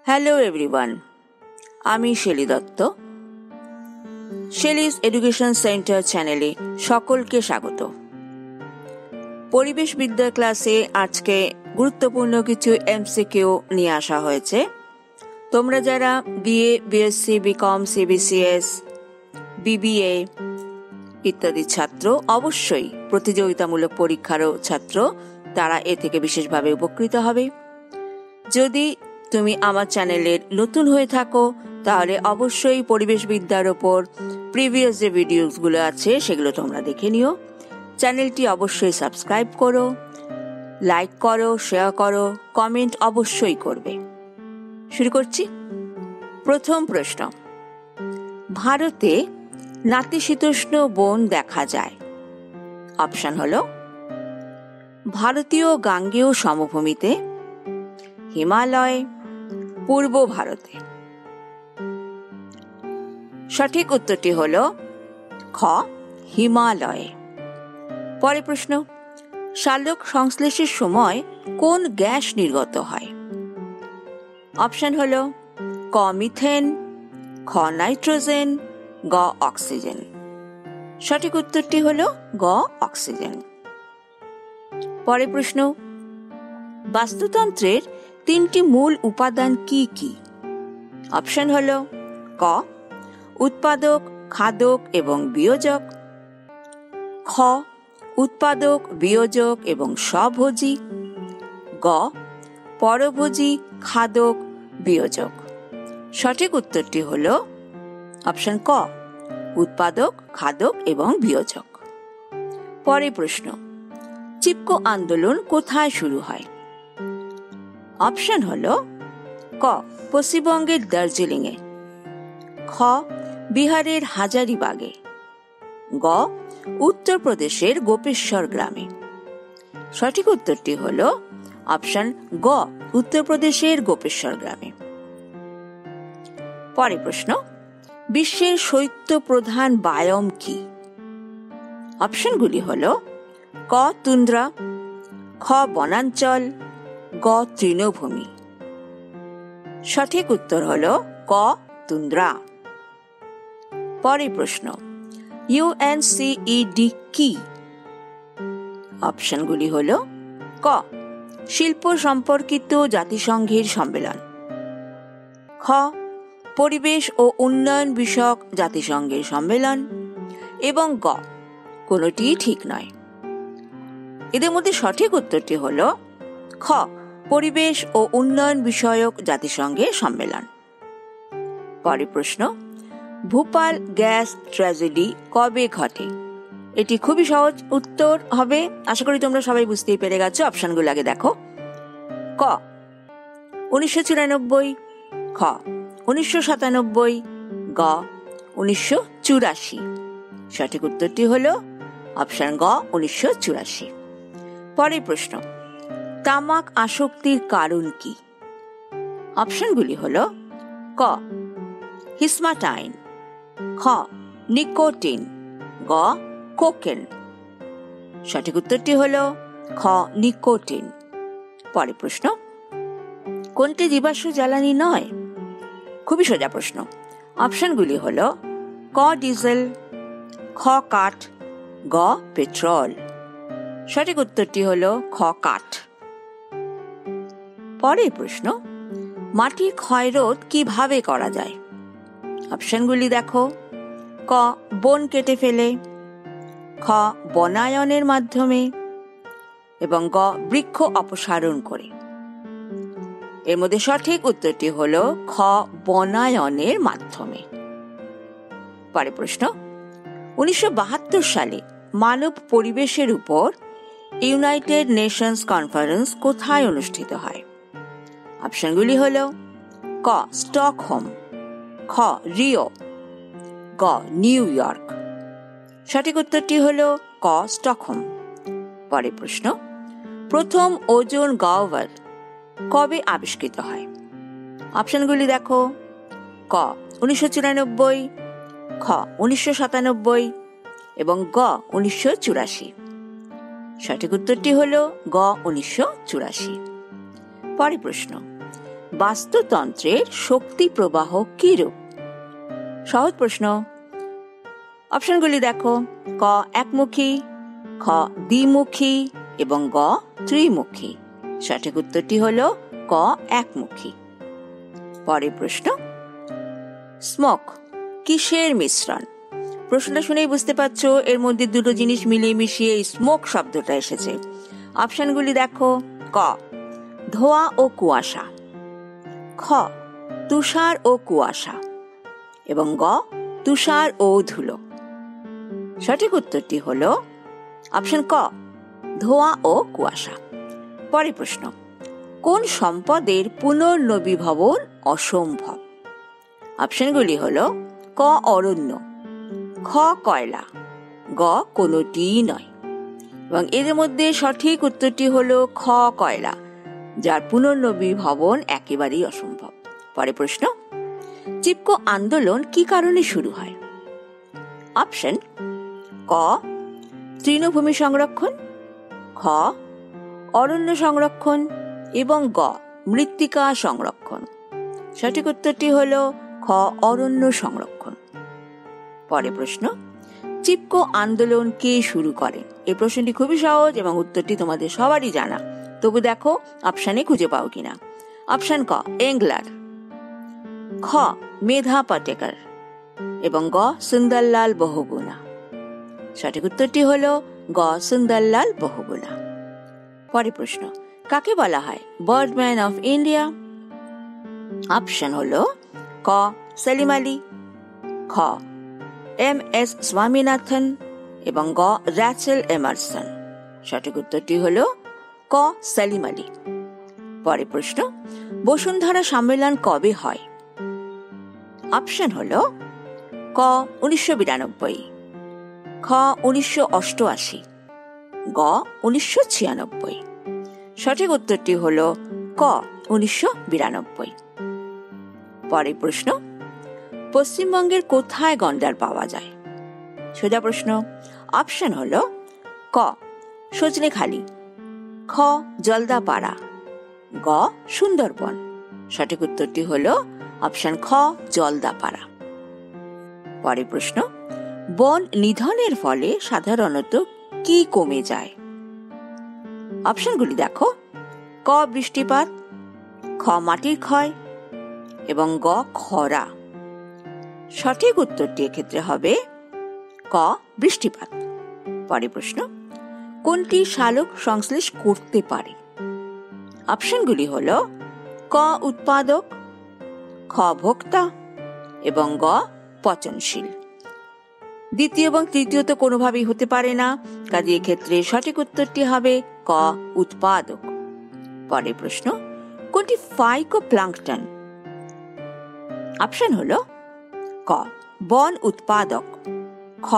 Hello everyone, আমি Shelly Dutta. Shelly's education centre চ্যানেলে সকলকে স্বাগত। পরিবেশ বিদ্যা ক্লাসে আজকে গুরুত্বপূর্ণ কিছু এমসিকিউ নিয়ে আসা হয়েছে। তোমরা যারা BA, BSc, BCom, CBCS, BBA ইত্যাদি ছাত্র, অবশ্যই প্রতিযোগিতামূলক পরীক্ষারও ছাত্র, তারা এ থেকে বিশেষভাবে উপকৃত হবে। যদি তুমি আমার চ্যানেলের নতুন হয়ে থাকো তাহলে অবশ্যই পরিবেশ বিদ্যার ওপর প্রিভিয়াস যে ভিডিওসগুলো আছে সেগুলো তোমরা দেখে নিও। চ্যানেলটি অবশ্যই সাবস্ক্রাইব করো, লাইক করো, শেয়ার করো, কমেন্ট অবশ্যই করবে। শুরু করছি। প্রথম প্রশ্ন, ভারতে নাতিশীতোষ্ণ বন দেখা যায়? অপশন হলো ভারতীয় গাঙ্গেয় সমভূমিতে, হিমালয়, পূর্ব ভারতে। সঠিক উত্তরটি হল খ, হিমালয়ে। পরের প্রশ্ন, সালোক সংশ্লেষের সময় কোন গ্যাস নির্গত হয়? অপশন হল ক, মিথেন, খ, নাইট্রোজেন, গ, অক্সিজেন। সঠিক উত্তরটি হল গ, অক্সিজেন। পরের প্রশ্ন, বাস্তুতন্ত্রের তিনটি মূল উপাদান কি কি? অপশন হল ক, উৎপাদক, খাদক এবং বিয়োজক, খ, উৎপাদক, বিয়োজক এবং স্বভোজী, গ, পরভোজী, খাদক, বিয়োজক। সঠিক উত্তরটি হল অপশন ক, উৎপাদক, খাদক এবং বিয়োজক। পরের প্রশ্ন, চিপকো আন্দোলন কোথায় শুরু হয়? অপশন হল ক, পশ্চিমবঙ্গের দার্জিলিং এ, খ, বিহারের হাজারিবাগে, গ, উত্তরপ্রদেশের গোপেশ্বর গ্রামে। সঠিক উত্তরটি হল অপশন গ, উত্তরপ্রদেশের গোপেশ্বর গ্রামে। পরের প্রশ্ন, বিশ্বের শৈত্য প্রধান বায়ম কি? অপশনগুলি হল ক, তুন্দ্রা, খ, বনাঞ্চল, গ, তৃণভূমি। সঠিক উত্তর হল ক, তুন্দ্রা। পরের প্রশ্ন, ইউএনসিইডি কি? অপশনগুলি হল ক, শিল্প সম্পর্কিত জাতিসংঘের সম্মেলন, খ, পরিবেশ ও উন্নয়ন বিষয়ক জাতিসংঘের সম্মেলন এবং গ, কোনোটি ঠিক নয়। এদের মধ্যে সঠিক উত্তরটি হল খ, পরিবেশ ও উন্নয়ন বিষয়ক জাতিসংঘের সম্মেলন। পরের প্রশ্ন, ভোপাল গ্যাস ট্র্যাজেডি কবে ঘটে? এটি খুবই সহজ উত্তর হবে, আশা করি তোমরা সবাই বুঝতেই পেরে গেছো। অপশনগুলো আগে দেখো। ক, 1994, খ, 1997, গ, 1984। সঠিক উত্তরটি হল অপশন গ, 1984। পরের প্রশ্ন, তামাক আসক্তির কারণ কি? অপশনগুলি হল ক, হিসমাটাইন, খ, নিকোটিন, গ, কোকেন। সঠিক উত্তরটি হল খ, নিকোটিন। পরের প্রশ্ন, কোনটি জীবাশ্ম জ্বালানি নয়? খুবই সোজা প্রশ্ন। অপশনগুলি হল ক, ডিজেল, খ, কাঠ, গ, পেট্রোল। সঠিক উত্তরটি হল খ, কাঠ। পরের প্রশ্ন, মাটির ক্ষয়রোধ কিভাবে করা যায়? অপশনগুলি দেখো। ক, বন কেটে ফেলে, খ, বনায়নের মাধ্যমে এবং গ, বৃক্ষ অপসারণ করে। এর মধ্যে সঠিক উত্তরটি হল খ, বনায়নের মাধ্যমে। পরের প্রশ্ন, 1972 সালে মানব পরিবেশের উপর ইউনাইটেড নেশনস কনফারেন্স কোথায় অনুষ্ঠিত হয়? অপশনগুলি হল ক, স্টকহোম, খ, রিও, গ, নিউ ইয়র্ক। সঠিক উত্তরটি হল ক, স্টকহোম। পরের প্রশ্ন, প্রথম ওজোন গহ্বর কবে আবিষ্কৃত হয়? অপশনগুলি দেখো। ক, 1994, খ, 1997 এবং গ, 1984। সঠিক উত্তরটি হল গ, 1984। পরের প্রশ্ন, বাস্তুতন্ত্রের শক্তি প্রবাহ কিরূপ? সহজ প্রশ্ন। অপশনগুলি দেখো। ক একমুখী, খ দ্বিমুখী এবং গ ত্রিমুখী। সঠিক উত্তরটি হলো ক একমুখী। পরের প্রশ্ন, স্মোক কিসের মিশ্রণ? প্রশ্নটা শুনেই বুঝতে পারছো এর মধ্যে দুটো জিনিস মিলিয়ে মিশিয়ে স্মোক শব্দটা এসেছে। অপশনগুলি দেখো। ক ধোঁয়া ও কুয়াশা, খ তুষার ও কুয়াশা এবং গ তুষার ও ধুলো। সঠিক উত্তরটি হলো অপশন ক ধোঁয়া ও কুয়াশা। পরের প্রশ্ন, কোন সম্পদের পুনর্নবীভবন অসম্ভব? অপশনগুলি হলো ক অরণ্য, খ কয়লা, গ কোনোটিই নয়। এবং এর মধ্যে সঠিক উত্তরটি হলো খ কয়লা, যার পুনর্নবীভবন একেবারেই অসম্ভব। পরের প্রশ্ন, চিপকো আন্দোলন কি কারণে শুরু হয়? অপশন ক তৃণভূমি সংরক্ষণ, খ অরণ্য সংরক্ষণ এবং গ মৃত্তিকা সংরক্ষণ। সঠিক উত্তরটি হলো খ অরণ্য সংরক্ষণ। পরের প্রশ্ন, চিপকো আন্দোলন কে শুরু করেন? এই প্রশ্নটি খুবই সহজ এবং উত্তরটি তোমাদের সবারই জানা, তবু দেখো অপশানে খুঁজে পাও কিনা। অপশন ক এঙ্গলার, খ মেধা পাটেকর এবং গ সুন্দরলাল বহুগুণা। সঠিক উত্তরটি হলো গ সুন্দরলাল বহুগুণা। পরের প্রশ্ন, কাকে বলা হয় বার্ডম্যান অফ ইন্ডিয়া? অপশন হলো ক সেলিম আলী, খ এম এস স্বামীনাথন এবং গ র্যাচেল এমারসন। সঠিক উত্তরটি হলো ক সেলিম আলী। পরের প্রশ্ন, বসুন্ধরা সম্মেলন কবে হয়? অপশন হলো ক 1992, খ 1988, গ 1996। সঠিক উত্তরটি হলো ক 1992। পরের প্রশ্ন, পশ্চিমবঙ্গের কোথায় গন্ডার পাওয়া যায়? সোজা প্রশ্ন। অপশন হলো ক সজনেখালি, খ জলদাপাড়া, গ সুন্দরবন। সঠিক উত্তরটি হলো অপশন খ জলদাপাড়া। পরের প্রশ্ন, বন নিধনের ফলে সাধারণত কি কমে যায়? অপশনগুলি দেখো। ক বৃষ্টিপাত, খ মাটির ক্ষয় এবং গ খরা। সঠিক উত্তরটি এক্ষেত্রে হবে ক বৃষ্টিপাত। পরের প্রশ্ন, কোনটি সালোক সংশ্লেষ করতে পারে? অপশনগুলি হলো ক উৎপাদক, খ ভোক্তা এবং গ পচনশীল। দ্বিতীয় এবং তৃতীয় তো কোনোভাবেই হতে পারে না, কাজে এক্ষেত্রে সঠিক উত্তরটি হবে ক উৎপাদক। পরের প্রশ্ন, কোনটি ফাইটোপ্লাঙ্কটন? অপশন হলো ক বন উৎপাদক, খ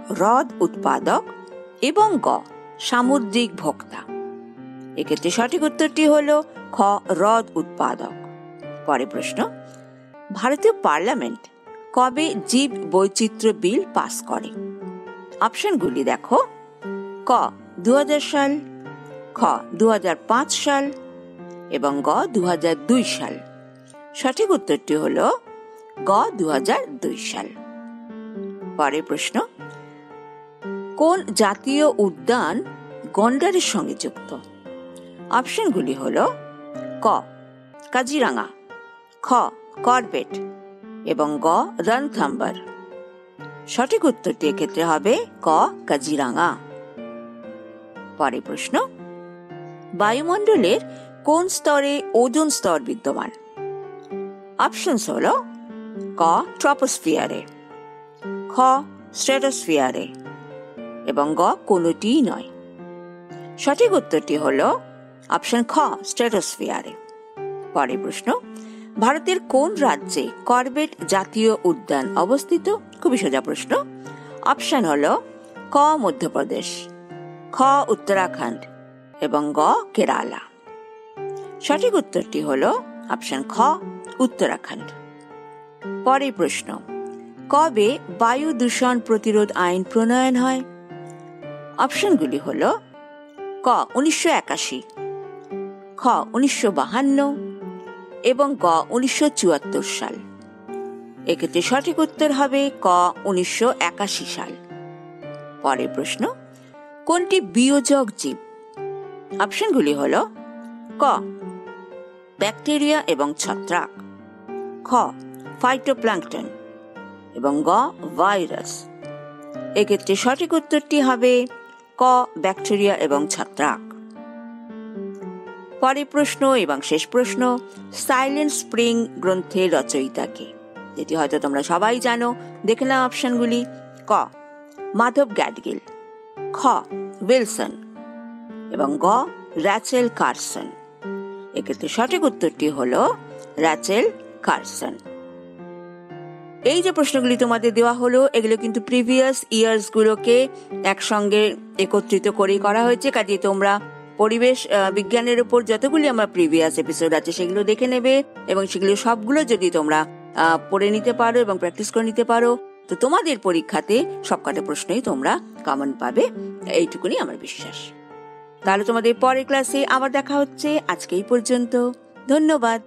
হ্রদ উৎপাদক এবং গ সামুদ্রিক ভোক্তা। এক্ষেত্রে সঠিক উত্তরটি হলো খ হ্রদ উৎপাদক। পরের প্রশ্ন, ভারতীয় পার্লামেন্ট কবে জীব বৈচিত্র্য বিল পাস করে? অপশনগুলি দেখো। ক 2000 সাল, খ 2005 সাল এবং গ 2002 সাল। সঠিক উত্তরটি হলো গ 2002 সাল। পরের প্রশ্ন, কোন জাতীয় উদ্যান গন্ডারের সঙ্গে যুক্ত? অপশনগুলি হলো ক কাজিরাঙ্গা, খ করবেট এবং গ রণথম্বর। সঠিক উত্তরটি এক্ষেত্রে হবে ক কাজিরাঙ্গা। পরের প্রশ্ন, বায়ুমণ্ডলের কোন স্তরে ওজোন স্তর বিদ্যমান? অপশনস হলো ক ট্রপোস্ফিয়ারে, খ স্ট্র্যাটোস্ফিয়ারে এবং গ কোনোটিই নয়। সঠিক উত্তরটি হলো অপশন খ স্ট্র্যাটোস্ফিয়ারে। পরের প্রশ্ন, ভারতের কোন রাজ্যে করবেট জাতীয় উদ্যান অবস্থিত? খুবই সোজা প্রশ্ন। অপশন হলো ক মধ্যপ্রদেশ, খ উত্তরাখণ্ড এবং গ কেরালা। সঠিক উত্তরটি হলো অপশন খ উত্তরাখণ্ড। পরের প্রশ্ন, কবে বায়ু দূষণ প্রতিরোধ আইন প্রণয়ন হয়? অপশনগুলি হলো ক 1981, খ 1952, এবং গ 1974 সাল। এক্ষেত্রে সঠিক উত্তর হবে ক 1981 সাল। পরের প্রশ্ন, কোনটি বিয়োজক জীব? অপশনগুলি হল ক ব্যাকটেরিয়া এবং ছত্রাক, খ ফাইটোপ্ল্যাঙ্কটন এবং গ ভাইরাস। এক্ষেত্রে সঠিক উত্তরটি হবে ক ব্যাকটেরিয়া এবং ছত্রাক। পরের প্রশ্ন এবং শেষ প্রশ্ন, সাইলেন্ট স্প্রিং গ্রন্থের রচয়িতা কে? যেটি হয়তো তোমরা সবাই জানো, দেখে নাও অপশনগুলি। ক মাধব গ্যাডগিল, খ উইলসন এবং গ র্যাচেল কার্সন। এক্ষেত্রে সঠিক উত্তরটি হল র্যাচেল কার্সন। এই যে প্রশ্নগুলি তোমাদের দেওয়া হলো, এগুলো কিন্তু প্রিভিয়াস ইয়ার্স গুলোকে একসঙ্গে একত্রিত করেই করা হয়েছে। কাজে তোমরা পরিবেশ বিজ্ঞানের উপর যতগুলি আমার প্রিভিয়াস এপিসোড আছে সেগুলো দেখে নেবে, এবং সেগুলো সবগুলো যদি তোমরা পড়ে নিতে পারো এবং প্র্যাকটিস করে নিতে পারো, তো তোমাদের পরীক্ষাতে সবকটা প্রশ্নই তোমরা কমন পাবে, এইটুকুনি আমার বিশ্বাস। তাহলে তোমাদের পরের ক্লাসে আবার দেখা হচ্ছে। আজকে এই পর্যন্ত, ধন্যবাদ।